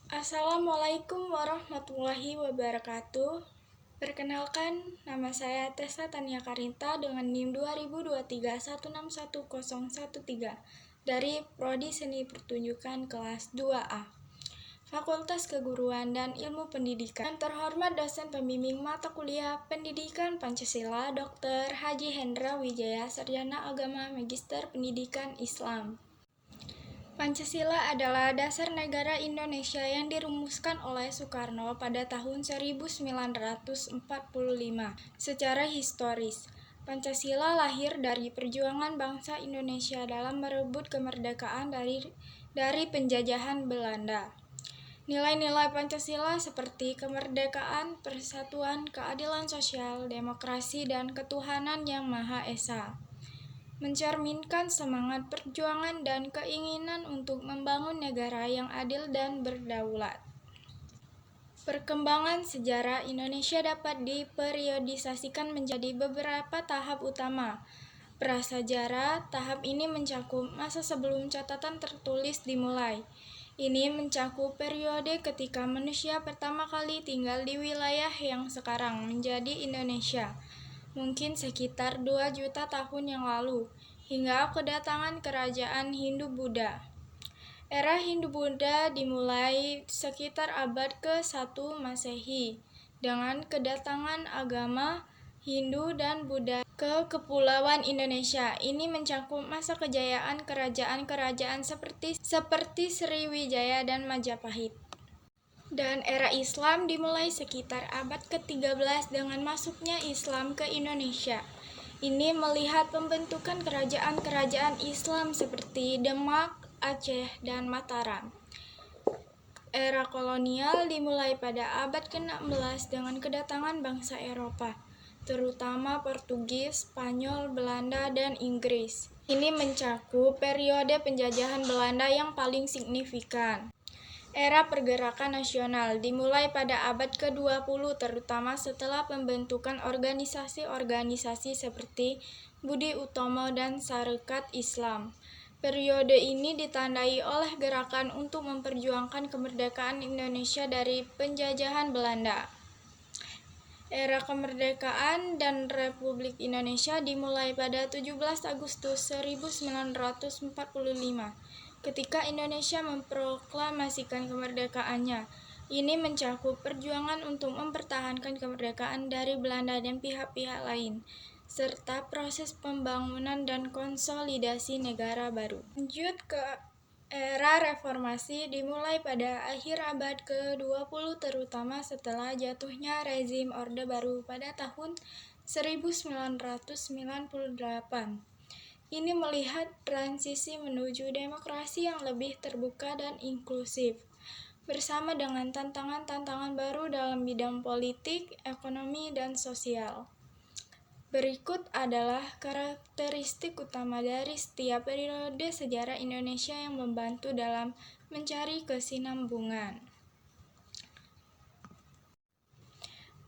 Assalamualaikum warahmatullahi wabarakatuh. Perkenalkan, nama saya Tessa Tania Karinta dengan NIM 2023161013 dari Prodi Seni Pertunjukan kelas 2A. Fakultas Keguruan dan Ilmu Pendidikan. Yang terhormat dosen pembimbing mata kuliah Pendidikan Pancasila Dr. Haji Hendra Wijaya, Sarjana Agama Magister Pendidikan Islam. Pancasila adalah dasar negara Indonesia yang dirumuskan oleh Soekarno pada tahun 1945. Secara historis, Pancasila lahir dari perjuangan bangsa Indonesia dalam merebut kemerdekaan dari penjajahan Belanda. Nilai-nilai Pancasila seperti kemerdekaan, persatuan, keadilan sosial, demokrasi, dan ketuhanan yang Maha Esa mencerminkan semangat perjuangan dan keinginan untuk membangun negara yang adil dan berdaulat. Perkembangan sejarah Indonesia dapat diperiodisasikan menjadi beberapa tahap utama. Prasejarah, tahap ini mencakup masa sebelum catatan tertulis dimulai. Ini mencakup periode ketika manusia pertama kali tinggal di wilayah yang sekarang menjadi Indonesia, mungkin sekitar 2 juta tahun yang lalu, hingga kedatangan kerajaan Hindu-Buddha. Era Hindu-Buddha dimulai sekitar abad ke-1 Masehi, dengan kedatangan agama Hindu dan Buddha ke Kepulauan Indonesia. Ini mencakup masa kejayaan kerajaan-kerajaan seperti Sriwijaya dan Majapahit. Dan era Islam dimulai sekitar abad ke-13 dengan masuknya Islam ke Indonesia. Ini melihat pembentukan kerajaan-kerajaan Islam seperti Demak, Aceh, dan Mataram. Era kolonial dimulai pada abad ke-16 dengan kedatangan bangsa Eropa, terutama Portugis, Spanyol, Belanda, dan Inggris. Ini mencakup periode penjajahan Belanda yang paling signifikan. Era pergerakan nasional dimulai pada abad ke-20 terutama setelah pembentukan organisasi-organisasi seperti Budi Utomo dan Sarekat Islam. Periode ini ditandai oleh gerakan untuk memperjuangkan kemerdekaan Indonesia dari penjajahan Belanda. Era kemerdekaan dan Republik Indonesia dimulai pada 17 Agustus 1945. Ketika Indonesia memproklamasikan kemerdekaannya. Ini mencakup perjuangan untuk mempertahankan kemerdekaan dari Belanda dan pihak-pihak lain, serta proses pembangunan dan konsolidasi negara baru. Lanjut ke era reformasi dimulai pada akhir abad ke-20 terutama setelah jatuhnya rezim Orde Baru pada tahun 1998. Ini melihat transisi menuju demokrasi yang lebih terbuka dan inklusif, bersama dengan tantangan-tantangan baru dalam bidang politik, ekonomi, dan sosial. Berikut adalah karakteristik utama dari setiap periode sejarah Indonesia yang membantu dalam mencari kesinambungan.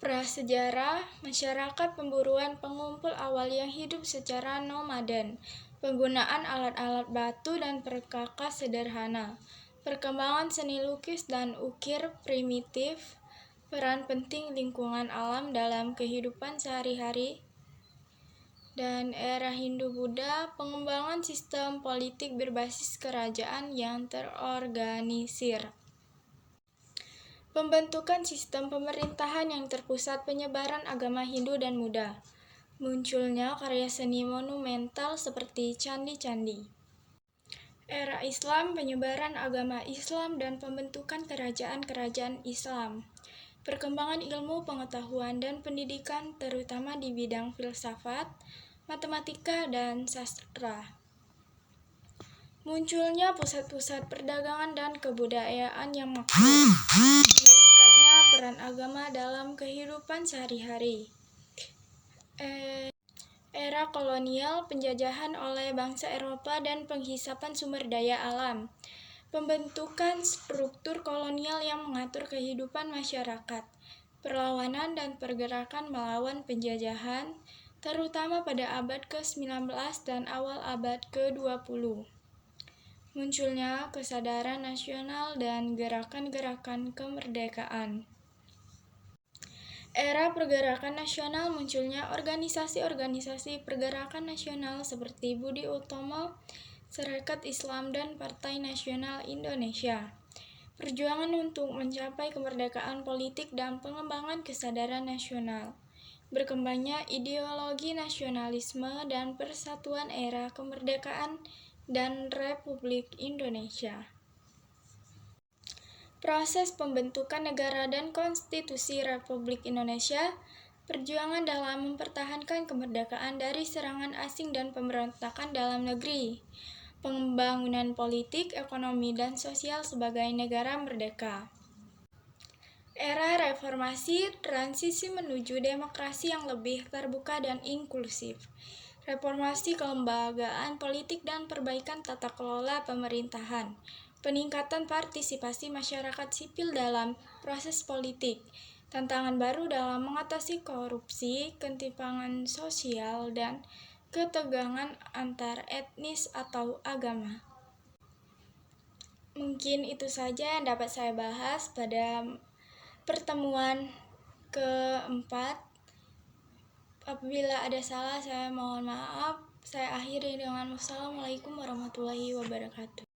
Prasejarah, masyarakat pemburuan pengumpul awal yang hidup secara nomaden, penggunaan alat-alat batu dan perkakas sederhana, perkembangan seni lukis dan ukir primitif, peran penting lingkungan alam dalam kehidupan sehari-hari, dan era Hindu-Buddha, pengembangan sistem politik berbasis kerajaan yang terorganisir. Pembentukan sistem pemerintahan yang terpusat, penyebaran agama Hindu dan Buddha. Munculnya karya seni monumental seperti candi-candi. Era Islam, penyebaran agama Islam dan pembentukan kerajaan-kerajaan Islam. Perkembangan ilmu pengetahuan dan pendidikan terutama di bidang filsafat, matematika, dan sastra. Munculnya pusat-pusat perdagangan dan kebudayaan yang makmur. Meningkatnya peran agama dalam kehidupan sehari-hari. Era kolonial, penjajahan oleh bangsa Eropa dan penghisapan sumber daya alam. Pembentukan struktur kolonial yang mengatur kehidupan masyarakat. Perlawanan dan pergerakan melawan penjajahan, terutama pada abad ke-19 dan awal abad ke-20. munculnya kesadaran nasional dan gerakan-gerakan kemerdekaan. Era pergerakan nasional, munculnya organisasi-organisasi pergerakan nasional seperti Budi Utomo, Sarekat Islam, dan Partai Nasional Indonesia. Perjuangan untuk mencapai kemerdekaan politik dan pengembangan kesadaran nasional. Berkembangnya ideologi nasionalisme dan persatuan era kemerdekaan dan Republik Indonesia. Proses pembentukan negara dan konstitusi Republik Indonesia, perjuangan dalam mempertahankan kemerdekaan dari serangan asing dan pemberontakan dalam negeri, pembangunan politik, ekonomi, dan sosial sebagai negara merdeka. Era reformasi, transisi menuju demokrasi yang lebih terbuka dan inklusif. Reformasi kelembagaan politik dan perbaikan tata kelola pemerintahan. Peningkatan partisipasi masyarakat sipil dalam proses politik. Tantangan baru dalam mengatasi korupsi, ketimpangan sosial, dan ketegangan antar etnis atau agama. Mungkin itu saja yang dapat saya bahas pada pertemuan keempat. Apabila ada salah, saya mohon maaf. Saya akhiri dengan wassalamualaikum warahmatullahi wabarakatuh.